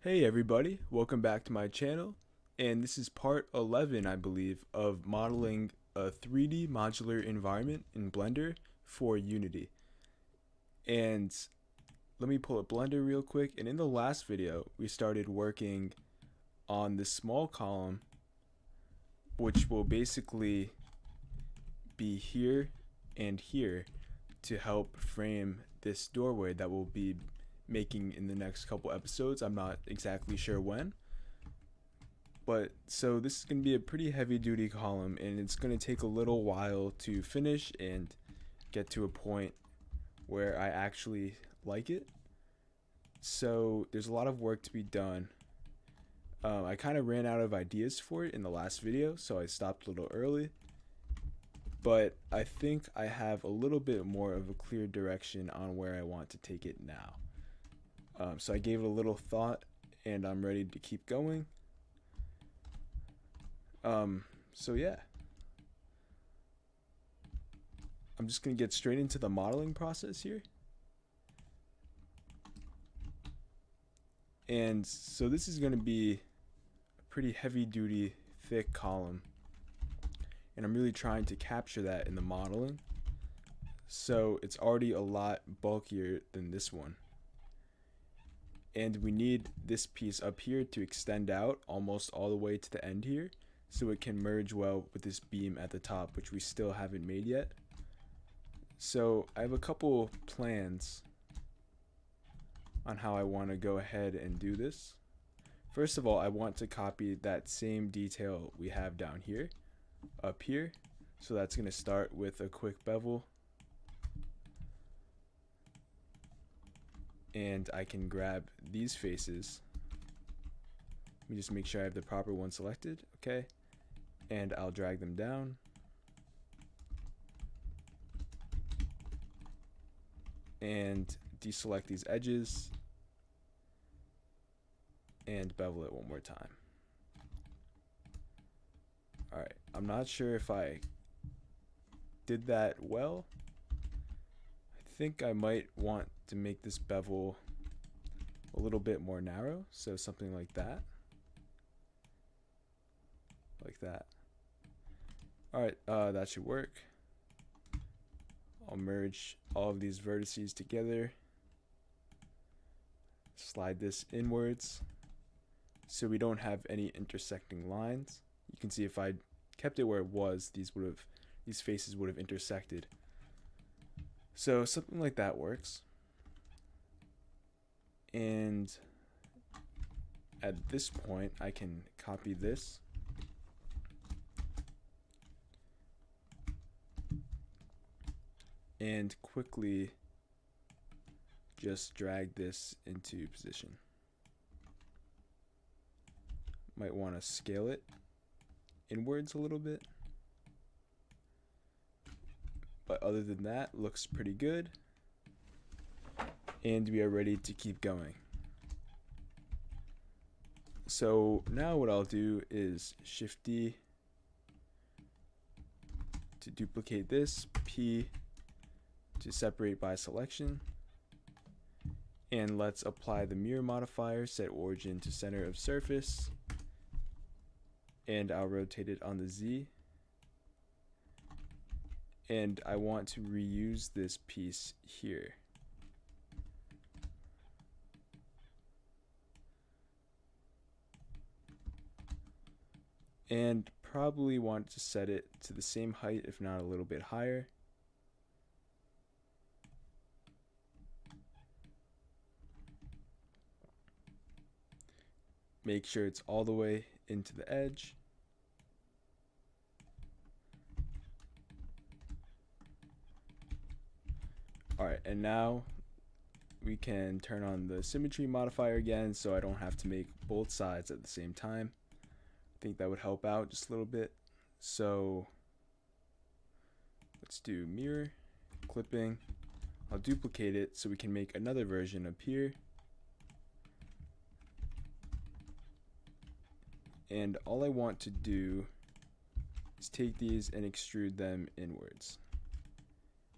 Hey everybody, welcome back to my channel, and this is part 11, I believe, of modeling a 3D modular environment in Blender for Unity. And let me pull up Blender real quick, and in the last video, we started working on this small column, which will basically be here and here to help frame this doorway that we'll be making in the next couple episodes. I'm not exactly sure when, but so this is going to be a pretty heavy duty column, and it's going to take a little while to finish and get to a point where I actually like it. So there's a lot of work to be done. I kind of ran out of ideas for it in the last video, so I stopped a little early, but I think I have a little bit more of a clear direction on where I want to take it now. So I gave it a little thought, and I'm ready to keep going. So yeah, I'm just gonna get straight into the modeling process here. And so this is gonna be a pretty heavy duty, thick column, and I'm really trying to capture that in the modeling. So it's already a lot bulkier than this one. And we need this piece up here to extend out almost all the way to the end here, so it can merge well with this beam at the top, which we still haven't made yet. So I have a couple plans on how I want to go ahead and do this. First of all, I want to copy that same detail we have down here up here. So that's going to start with a quick bevel. And I can grab these faces. Let me just make sure I have the proper one selected. Okay. And I'll drag them down. And deselect these edges. And bevel it one more time. Alright, I'm not sure if I did that well. I think I might want to make this bevel a little bit more narrow, so something like that. Like that. Alright, that should work. I'll merge all of these vertices together. Slide this inwards so we don't have any intersecting lines. You can see if I kept it where it was, these faces would have intersected. So something like that works. And at this point, I can copy this. And quickly just drag this into position. Might want to scale it inwards a little bit. But other than that, looks pretty good. And we are ready to keep going. So now what I'll do is Shift D to duplicate this, P to separate by selection, and let's apply the mirror modifier, set origin to center of surface, and I'll rotate it on the Z. And I want to reuse this piece here. And probably want to set it to the same height, if not a little bit higher. Make sure it's all the way into the edge. Alright, and now we can turn on the symmetry modifier again, so I don't have to make both sides at the same time. I think that would help out just a little bit. So let's do mirror, clipping. I'll duplicate it so we can make another version up here. And all I want to do is take these and extrude them inwards.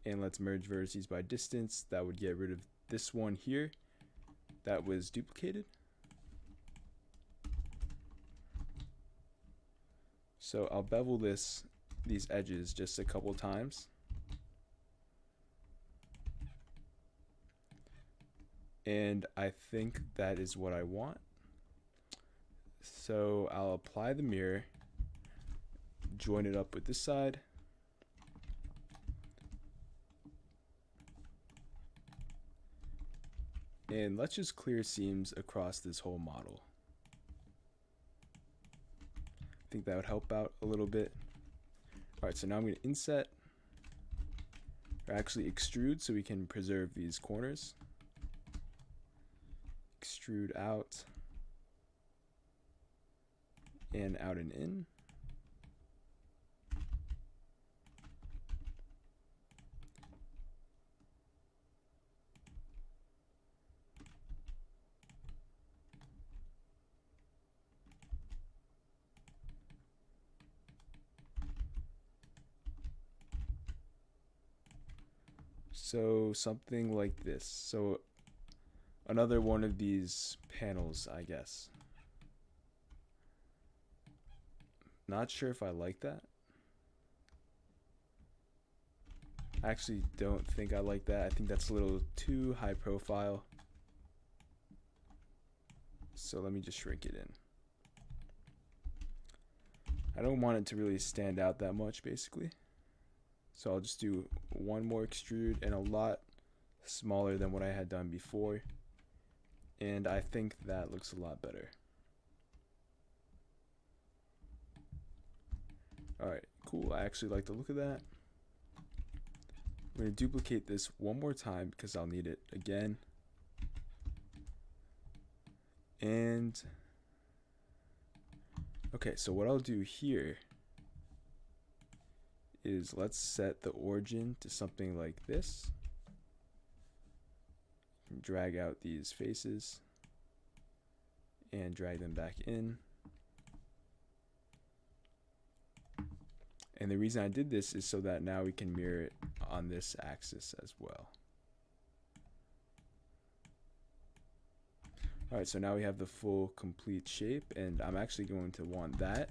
And let's merge vertices by distance. That would get rid of this one here that was duplicated. So I'll bevel these edges just a couple times. And I think that is what I want. So I'll apply the mirror, join it up with this side, and let's just clear seams across this whole model. I think that would help out a little bit. Alright, so now I'm going to inset, or actually extrude, so we can preserve these corners. Extrude out and out and in. So something like this. So another one of these panels, I guess. Not sure if I like that. I actually don't think I like that. I think that's a little too high profile. So let me just shrink it in. I don't want it to really stand out that much, basically. So I'll just do one more extrude, and a lot smaller than what I had done before. And I think that looks a lot better. Alright, cool. I actually like the look of that. I'm going to duplicate this one more time because I'll need it again. And okay, so what I'll do here is let's set the origin to something like this. Drag out these faces and drag them back in. And the reason I did this is so that now we can mirror it on this axis as well. Alright, so now we have the full complete shape, and I'm actually going to want that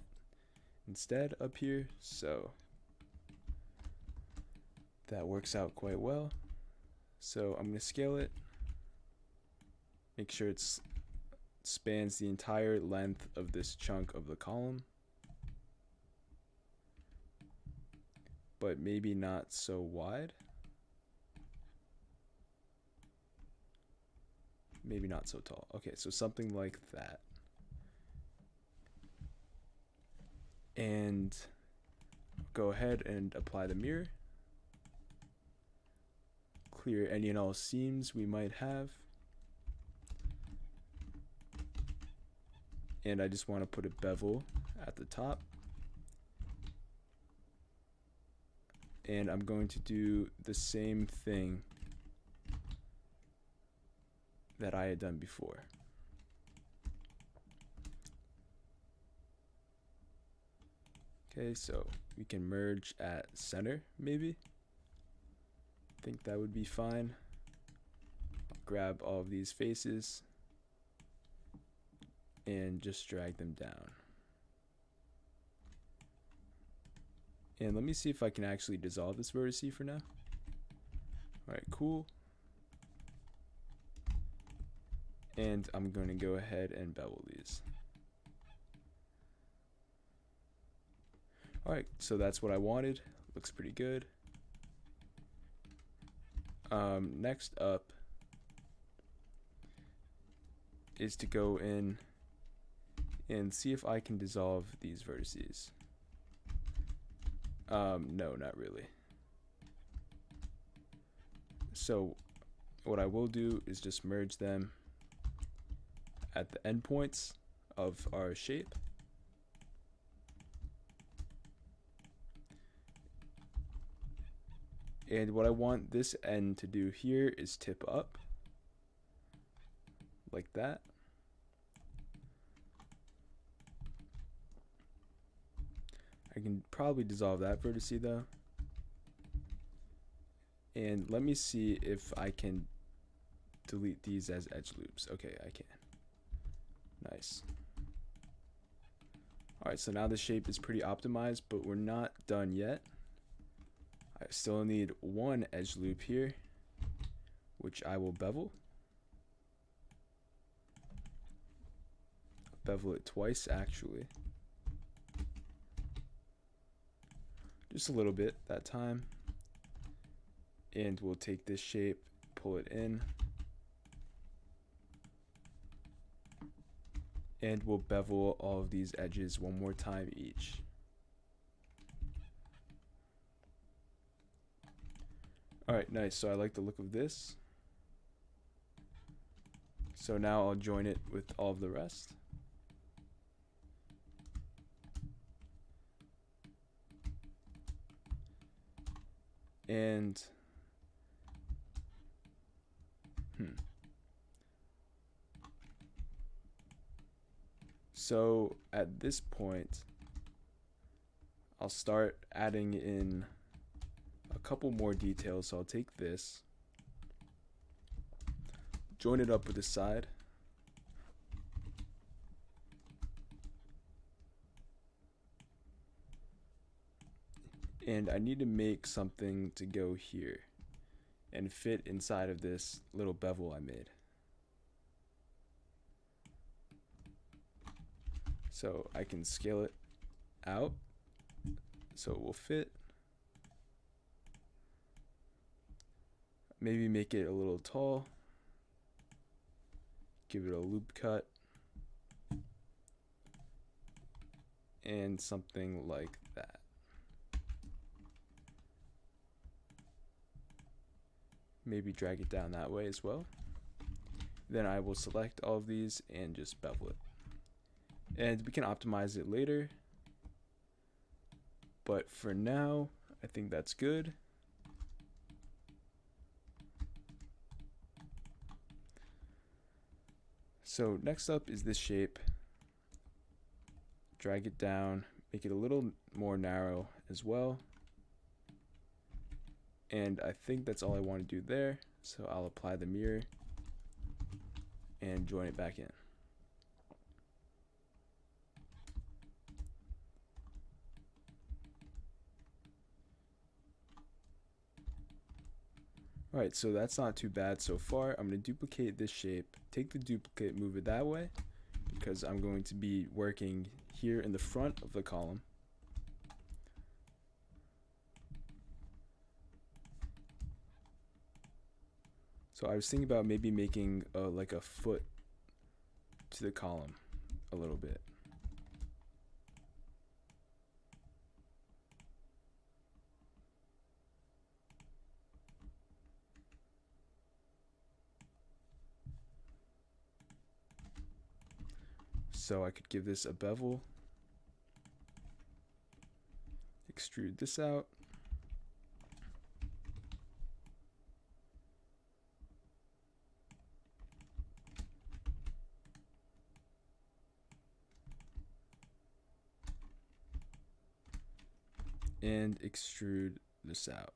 instead up here, so that works out quite well. So I'm going to scale it, make sure it spans the entire length of this chunk of the column, but maybe not so wide. Maybe not so tall. Okay, so something like that. And go ahead and apply the mirror. Clear any and all seams we might have. And I just want to put a bevel at the top. And I'm going to do the same thing that I had done before. Okay, so we can merge at center, maybe. I think that would be fine. I'll grab all of these faces and just drag them down. And let me see if I can actually dissolve this vertice for now. Alright, cool. And I'm going to go ahead and bevel these. Alright, so that's what I wanted. Looks pretty good. Next up is to go in and see if I can dissolve these vertices. No, not really. So what I will do is just merge them at the endpoints of our shape. And what I want this end to do here is tip up like that. I can probably dissolve that vertice though. And let me see if I can delete these as edge loops. Okay, I can. Nice. Alright, so now the shape is pretty optimized, but we're not done yet. I still need one edge loop here, which I will bevel. Bevel it twice, actually. Just a little bit that time. And we'll take this shape, pull it in. And we'll bevel all of these edges one more time each. Alright, nice. So I like the look of this. So now I'll join it with all of the rest. And so at this point, I'll start adding in a couple more details. So I'll take this, join it up with the side, and I need to make something to go here and fit inside of this little bevel I made. So I can scale it out so it will fit. Maybe make it a little tall. Give it a loop cut. And something like that. Maybe drag it down that way as well. Then I will select all of these and just bevel it. And we can optimize it later. But for now, I think that's good. So next up is this shape. Drag it down, make it a little more narrow as well. And I think that's all I want to do there. So I'll apply the mirror and join it back in. Alright, so that's not too bad so far. I'm going to duplicate this shape, take the duplicate, move it that way, because I'm going to be working here in the front of the column. So I was thinking about maybe making like a foot to the column a little bit. So I could give this a bevel, extrude this out, and extrude this out.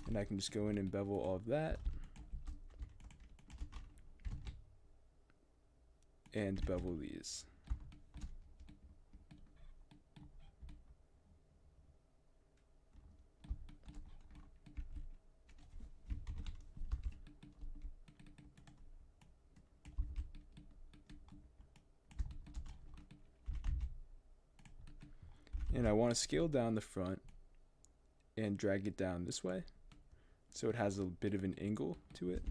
And I can just go in and bevel all of that. And bevel these. And I want to scale down the front and drag it down this way so it has a bit of an angle to it.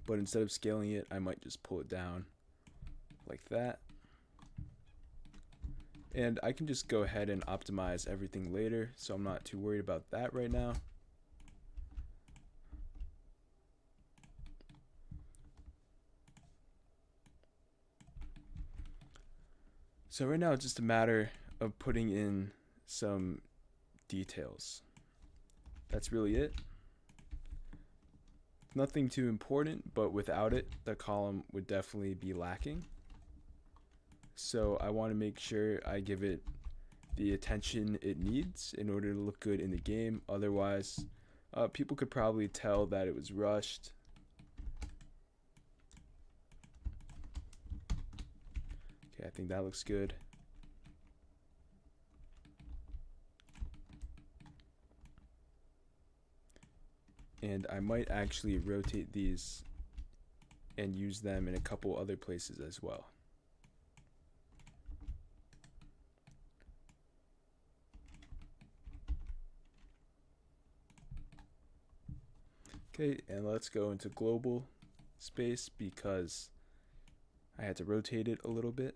But instead of scaling it, I might just pull it down like that. And I can just go ahead and optimize everything later, so I'm not too worried about that right now. So right now it's just a matter of putting in some details. That's really it. Nothing too important, but without it, the column would definitely be lacking. So I want to make sure I give it the attention it needs in order to look good in the game. Otherwise, people could probably tell that it was rushed. Okay, I think that looks good. And I might actually rotate these and use them in a couple other places as well. Okay, and let's go into global space because I had to rotate it a little bit.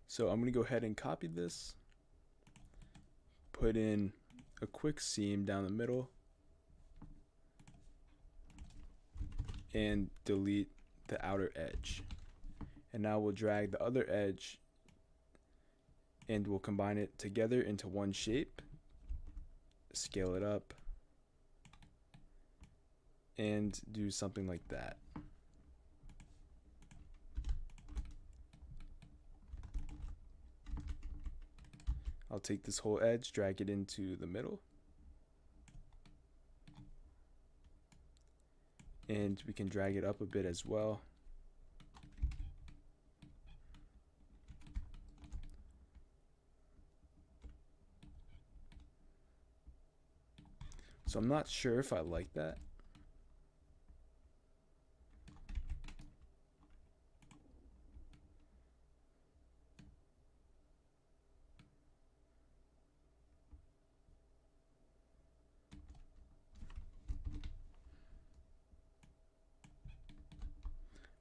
So I'm going to go ahead and copy this, put in a quick seam down the middle, and delete the outer edge. And now we'll drag the other edge and we'll combine it together into one shape, scale it up, and do something like that. I'll take this whole edge, drag it into the middle, and we can drag it up a bit as well. So I'm not sure if I like that.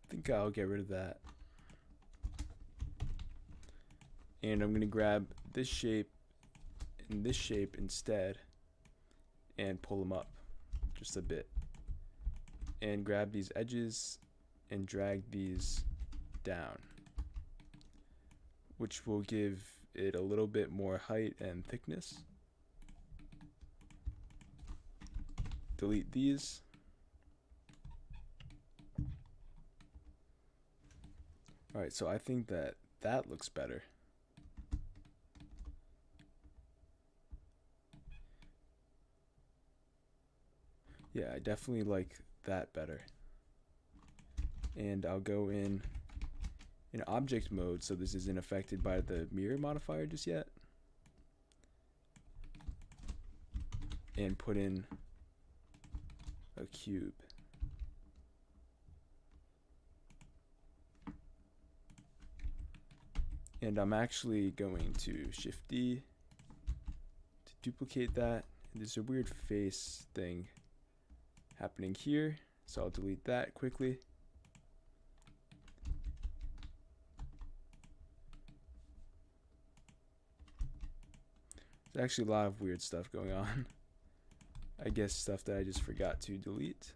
I think I'll get rid of that. And I'm going to grab this shape and this shape instead and pull them up just a bit. And grab these edges and drag these down, which will give it a little bit more height and thickness. Delete these. Alright, so I think that that looks better. Yeah, I definitely like that better. And I'll go in object mode so this isn't affected by the mirror modifier just yet. And put in a cube. And I'm actually going to Shift D to duplicate that. And there's a weird face thing happening here, so I'll delete that quickly. There's actually a lot of weird stuff going on. I guess stuff that I just forgot to delete.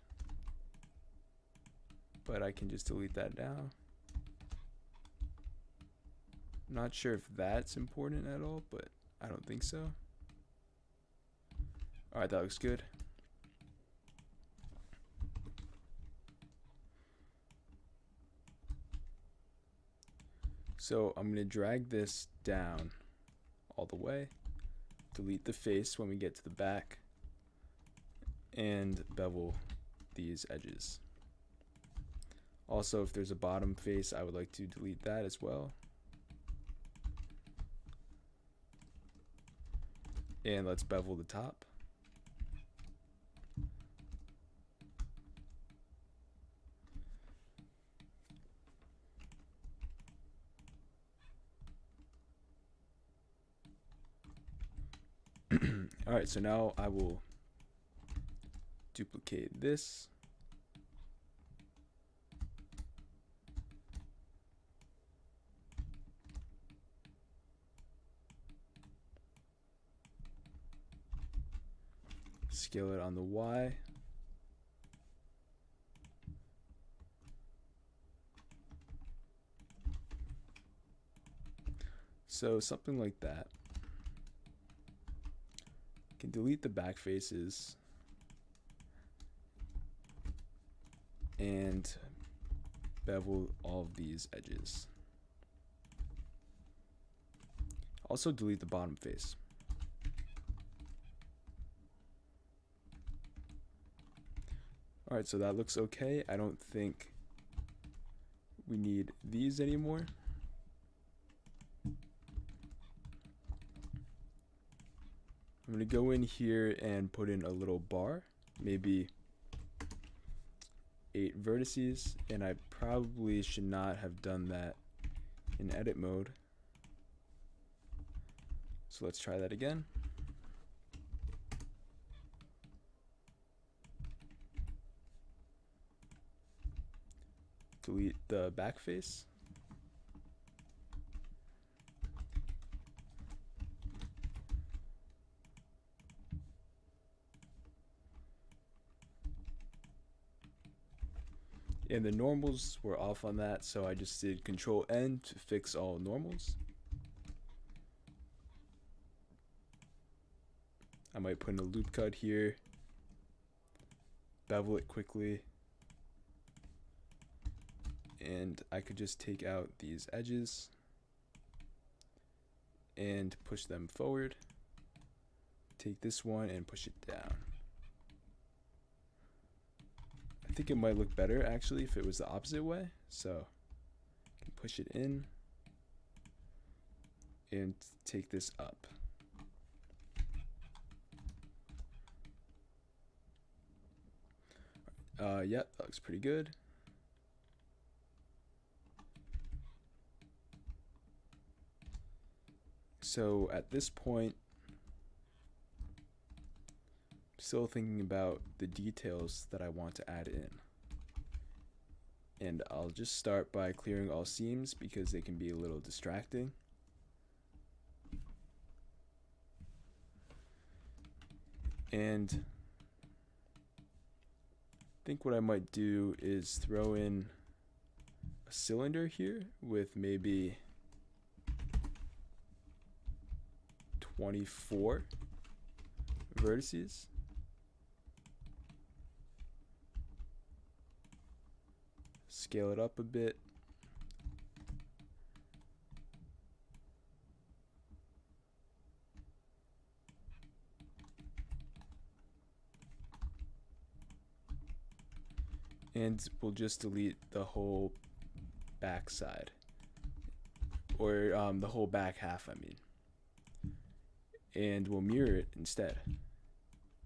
But I can just delete that now. I'm not sure if that's important at all, but I don't think so. Alright, that looks good. So I'm going to drag this down all the way, delete the face when we get to the back, and bevel these edges. Also, if there's a bottom face, I would like to delete that as well. And let's bevel the top. Alright, so now I will duplicate this. Scale it on the Y. So something like that. Can delete the back faces and bevel all of these edges. Also delete the bottom face. Alright, so that looks okay. I don't think we need these anymore. I'm going to go in here and put in a little bar, maybe 8 vertices, and I probably should not have done that in edit mode. So let's try that again. Delete the back face. And the normals were off on that, so I just did Control N to fix all normals. I might put in a loop cut here, bevel it quickly, and I could just take out these edges and push them forward. Take this one and push it down. I think it might look better actually if it was the opposite way, so I can push it in and take this up. Yep, that looks pretty good. So at this point, I'm still thinking about the details that I want to add in. And I'll just start by clearing all seams because they can be a little distracting. And I think what I might do is throw in a cylinder here with maybe 24 vertices. Scale it up a bit. And we'll just delete the whole back side, or the whole back half, I mean. And we'll mirror it instead.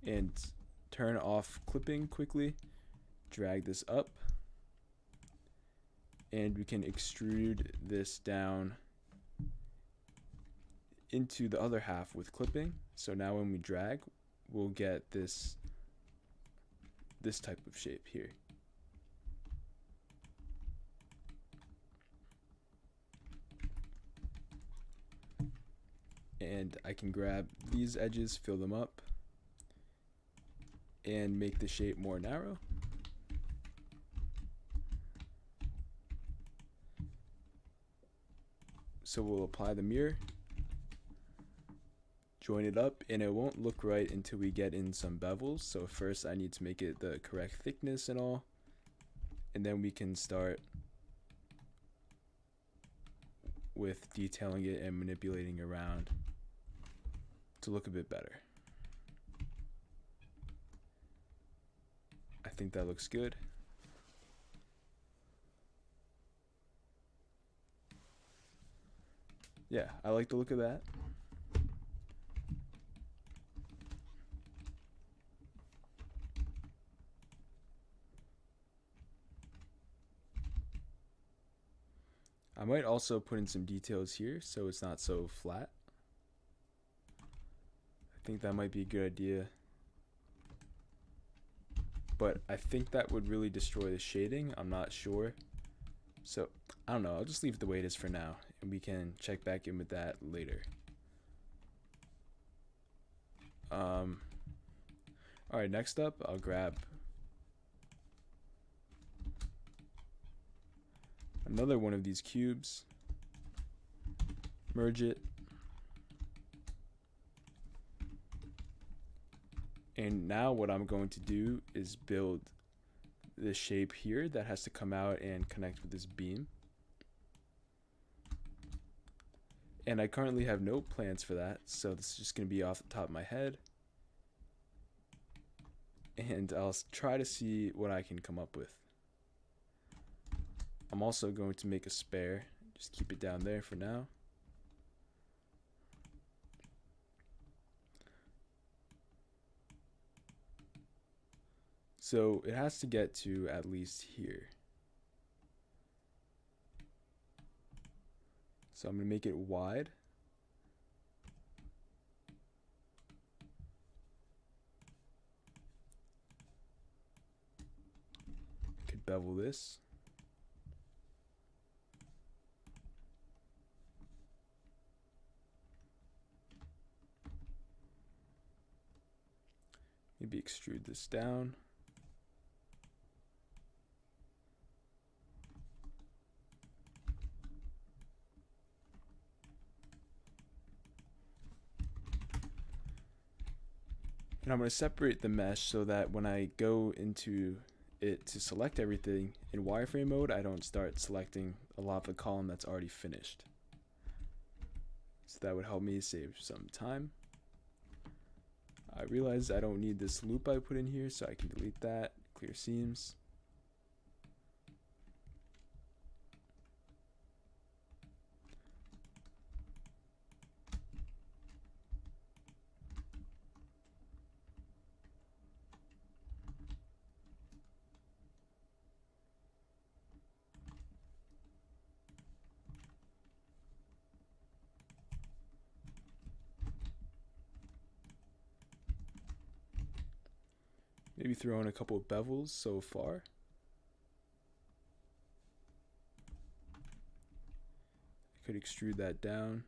And turn off clipping quickly, drag this up, and we can extrude this down into the other half with clipping. So now when we drag, we'll get this type of shape here. And I can grab these edges, fill them up, and make the shape more narrow. So we'll apply the mirror, join it up, and it won't look right until we get in some bevels. So first I need to make it the correct thickness and all, and then we can start with detailing it and manipulating around to look a bit better. I think that looks good. Yeah, I like the look of that. I might also put in some details here so it's not so flat. I I think that might be a good idea. But I think that would really destroy the shading. I'm not sure. So, I don't know. I'll just leave it the way it is for now. And we can check back in with that later. Alright, next up, I'll grab another one of these cubes. Merge it. And now what I'm going to do is build this shape here that has to come out and connect with this beam. And I currently have no plans for that, so this is just going to be off the top of my head. And I'll try to see what I can come up with. I'm also going to make a spare. Just keep it down there for now. So it has to get to at least here. So I'm going to make it wide. I could bevel this. Maybe extrude this down. And I'm going to separate the mesh so that when I go into it to select everything in wireframe mode, I don't start selecting a lot of the column that's already finished. So that would help me save some time. I realize I don't need this loop I put in here, so I can delete that, clear seams. Maybe throw in a couple of bevels so far. I could extrude that down.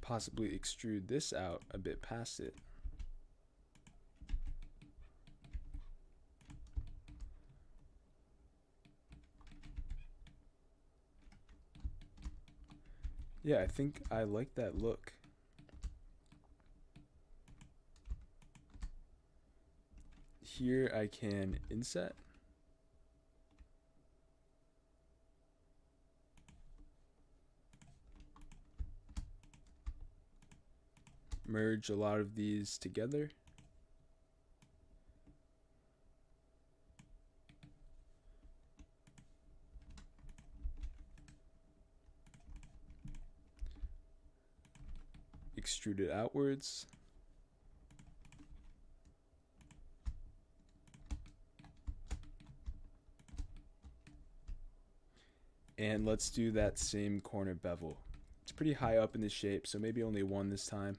Possibly extrude this out a bit past it. Yeah, I think I like that look. Here I can inset. Merge a lot of these together. Extrude it outwards. And let's do that same corner bevel. It's pretty high up in the shape, so maybe only one this time,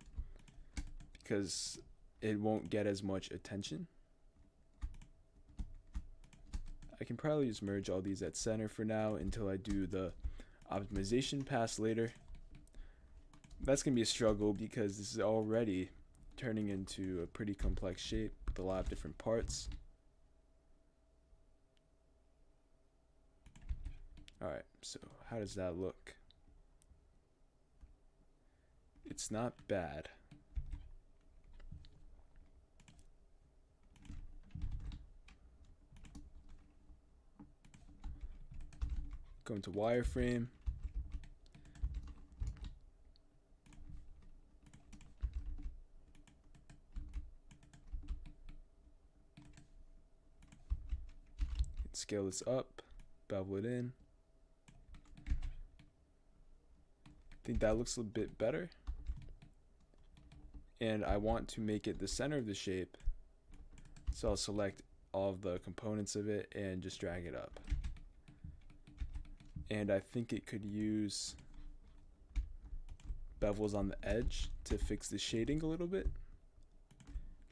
because it won't get as much attention. I can probably just merge all these at center for now until I do the optimization pass later. That's going to be a struggle because this is already turning into a pretty complex shape with a lot of different parts. Alright, so how does that look? It's not bad. Go into wireframe. Scale this up, bevel it in. I think that looks a bit better. And I want to make it the center of the shape. So I'll select all of the components of it and just drag it up. And I think it could use bevels on the edge to fix the shading a little bit.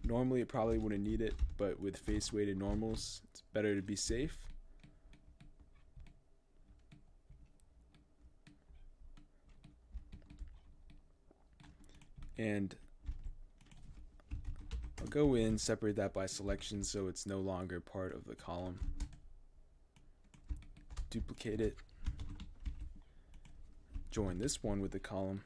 Normally it probably wouldn't need it, but with face weighted normals, it's better to be safe. And I'll go in, separate that by selection so it's no longer part of the column. Duplicate it. Join this one with the column.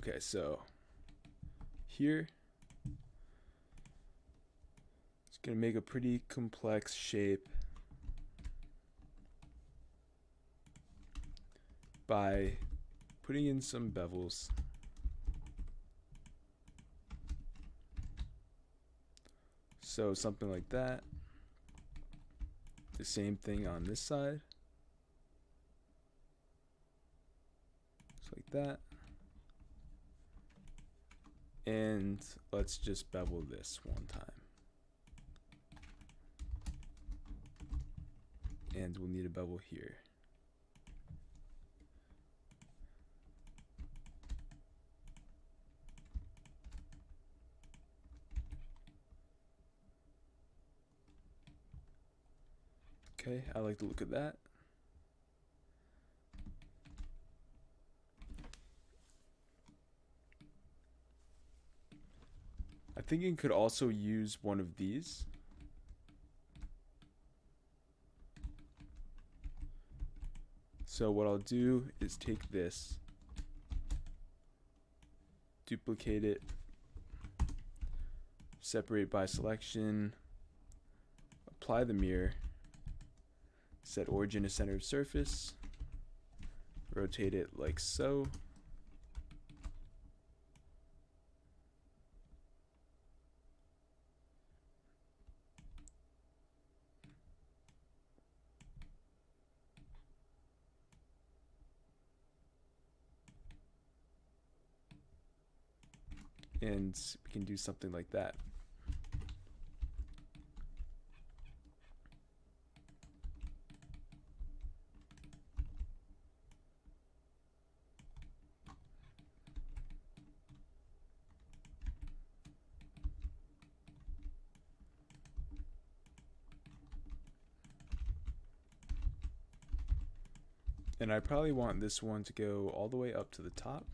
Okay, so here it's going to make a pretty complex shape by putting in some bevels. So something like that. The same thing on this side. Just like that. And let's just bevel this one time. And we'll need a bevel here. Okay, I like the look of that. I think it could also use one of these. So what I'll do is take this, duplicate it, separate by selection, apply the mirror, set origin to center of surface, rotate it like so. And we can do something like that. And I probably want this one to go all the way up to the top,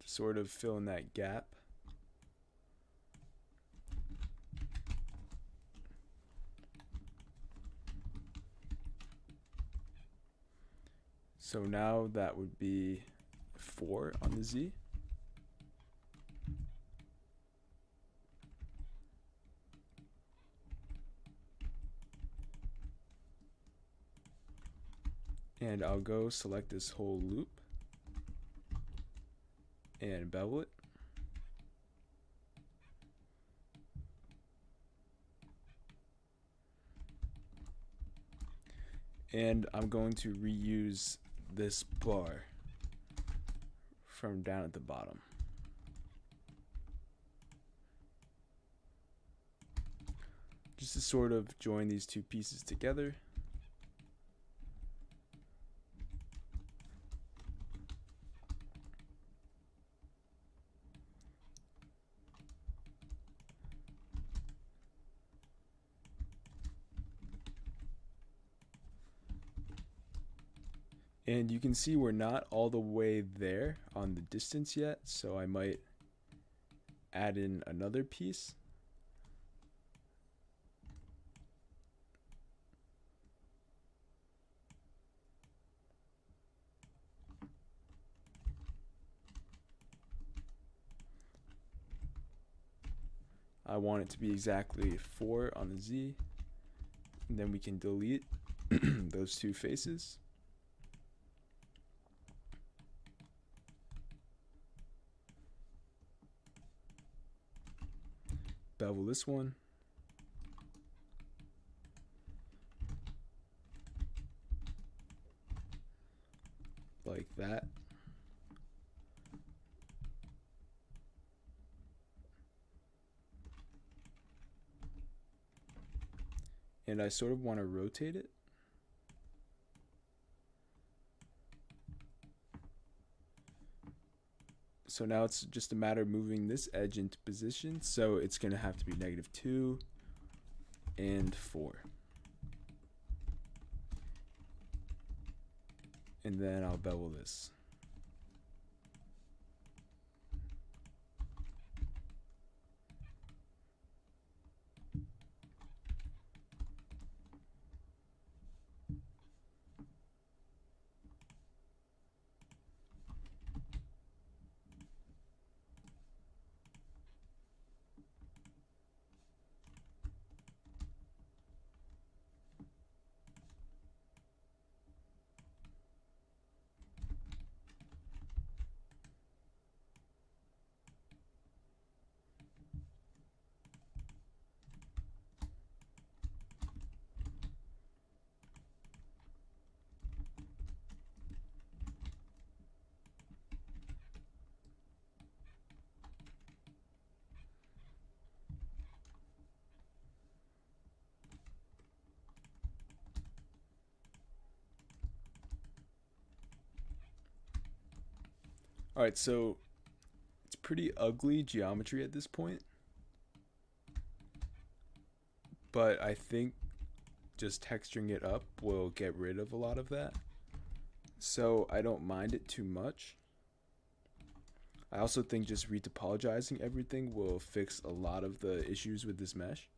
to sort of fill in that gap. So now that would be 4 on the Z. And I'll go select this whole loop and bevel it. And I'm going to reuse this bar from down at the bottom. Just to sort of join these two pieces together. And you can see we're not all the way there on the distance yet, so I might add in another piece. I want it to be exactly 4 on the Z. And then we can delete those two faces. Bevel this one. Like that. And I sort of want to rotate it. So now it's just a matter of moving this edge into position. So it's going to have to be -2 and 4. And then I'll bevel this. All right, so it's pretty ugly geometry at this point, but I think just texturing it up will get rid of a lot of that. So I don't mind it too much. I also think just retopologizing everything will fix a lot of the issues with this mesh.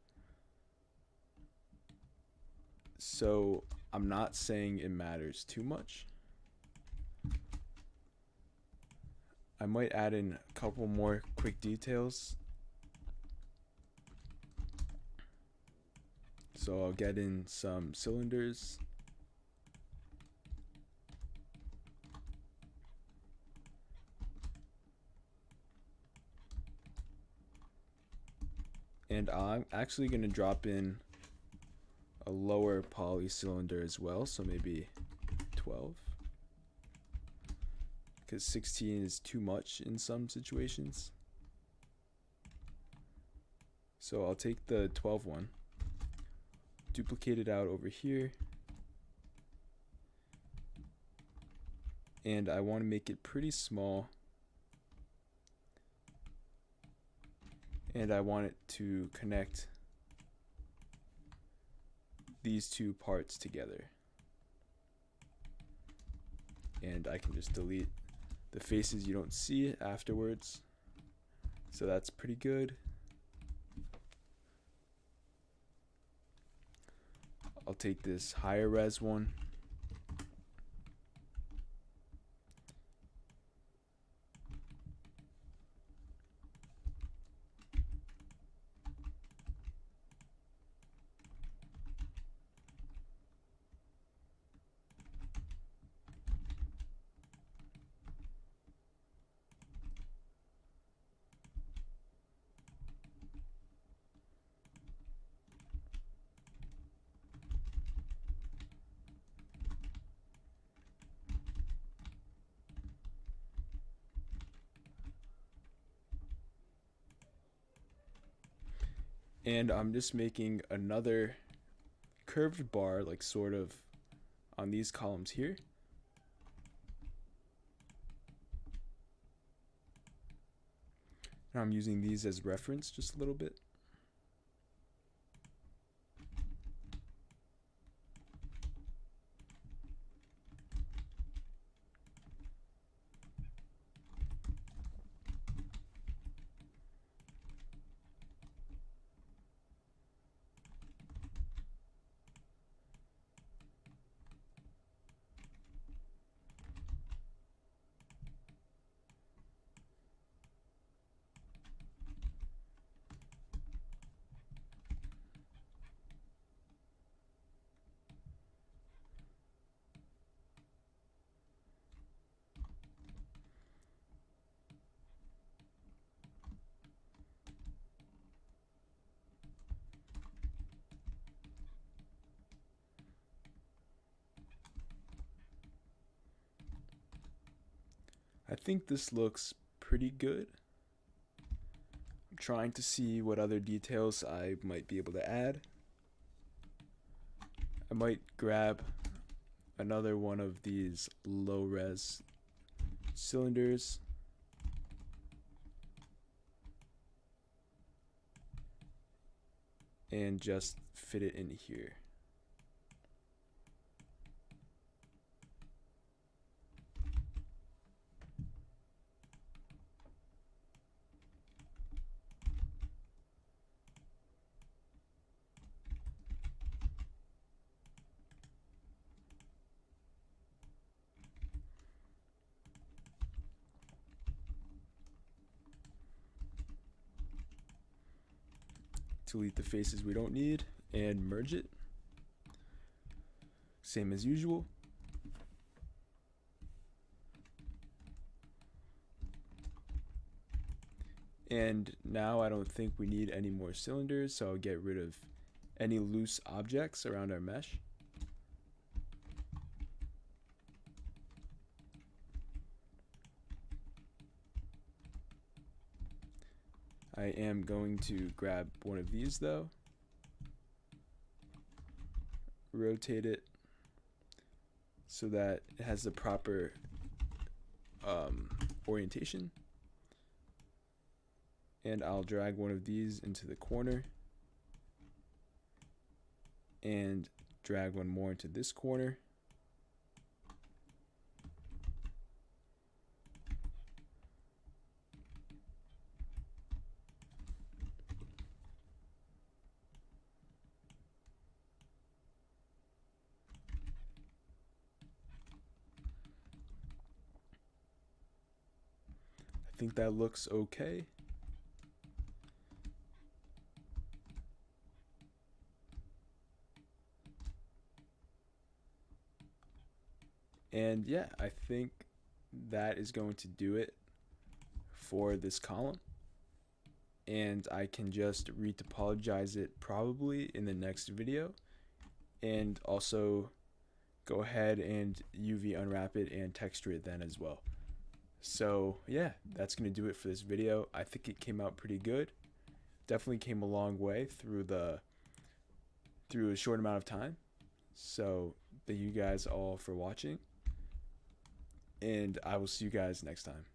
So I'm not saying it matters too much. I might add in a couple more quick details. So I'll get in some cylinders. And I'm actually going to drop in a lower poly cylinder as well, so maybe 12. Because 16 is too much in some situations. So I'll take the 12 one, duplicate it out over here, and I want to make it pretty small, and I want it to connect these two parts together. And I can just delete the faces you don't see afterwards. So that's pretty good. I'll take this higher res one. And I'm just making another curved bar, like sort of on these columns here. And I'm using these as reference just a little bit. I think this looks pretty good. I'm trying to see what other details I might be able to add. I might grab another one of these low res cylinders and just fit it in here. Delete the faces we don't need and merge it. Same as usual. And now I don't think we need any more cylinders, so I'll get rid of any loose objects around our mesh. I am going to grab one of these though, rotate it so that it has the proper orientation, and I'll drag one of these into the corner and drag one more into this corner. I think that looks okay. And yeah, I think that is going to do it for this column. And I can just retopologize it probably in the next video, and also go ahead and UV unwrap it and texture it then as well. So yeah, that's gonna do it for this video. I think it came out pretty good. Definitely came a long way through a short amount of time. So thank you guys all for watching, and I will see you guys next time.